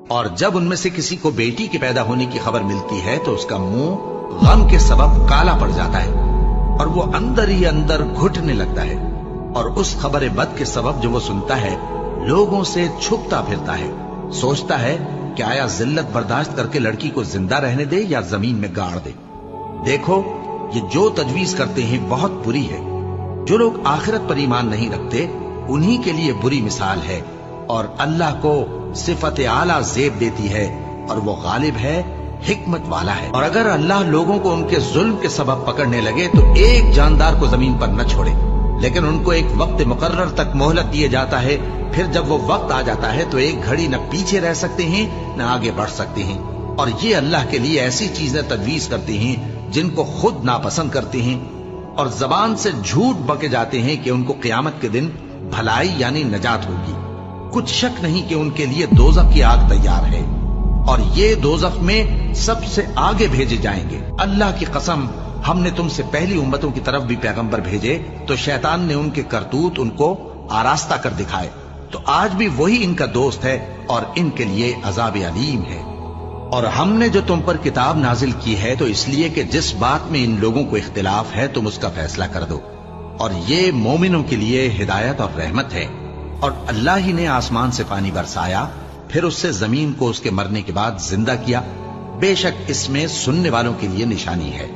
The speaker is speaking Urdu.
اور جب ان میں سے کسی کو بیٹی کے پیدا ہونے کی خبر ملتی ہے تو اس کا منہ غم کے سبب کالا پڑ جاتا ہے اور وہ اندر ہی اندر گھٹنے لگتا ہے، اور اس خبر بد کے سبب جو وہ سنتا ہے لوگوں سے چھپتا پھرتا ہے، سوچتا ہے کہ آیا ذلت برداشت کر کے لڑکی کو زندہ رہنے دے یا زمین میں گاڑ دے۔ دیکھو یہ جو تجویز کرتے ہیں بہت بری ہے۔ جو لوگ آخرت پر ایمان نہیں رکھتے انہی کے لیے بری مثال ہے، اور اللہ کو صفت اعلیٰ زیب دیتی ہے اور وہ غالب ہے، حکمت والا ہے۔ اور اگر اللہ لوگوں کو ان کے ظلم کے سبب پکڑنے لگے تو ایک جاندار کو زمین پر نہ چھوڑے، لیکن ان کو ایک وقت مقرر تک مہلت دیے جاتا ہے، پھر جب وہ وقت آ جاتا ہے تو ایک گھڑی نہ پیچھے رہ سکتے ہیں نہ آگے بڑھ سکتے ہیں۔ اور یہ اللہ کے لیے ایسی چیزیں تجویز کرتے ہیں جن کو خود ناپسند کرتے ہیں، اور زبان سے جھوٹ بکے جاتے ہیں کہ ان کو قیامت کے دن بھلائی یعنی نجات ہوگی۔ کچھ شک نہیں کہ ان کے لیے دوزخ کی آگ تیار ہے، اور یہ دوزخ میں سب سے آگے بھیجے جائیں گے۔ اللہ کی قسم، ہم نے تم سے پہلی امتوں کی طرف بھی پیغمبر بھیجے تو شیطان نے ان کے کرتوت ان کو آراستہ کر دکھائے، تو آج بھی وہی ان کا دوست ہے اور ان کے لیے عذاب علیم ہے۔ اور ہم نے جو تم پر کتاب نازل کی ہے تو اس لیے کہ جس بات میں ان لوگوں کو اختلاف ہے تم اس کا فیصلہ کر دو، اور یہ مومنوں کے لیے ہدایت اور رحمت ہے۔ اور اللہ ہی نے آسمان سے پانی برسایا، پھر اس سے زمین کو اس کے مرنے کے بعد زندہ کیا، بے شک اس میں سننے والوں کے لیے نشانی ہے۔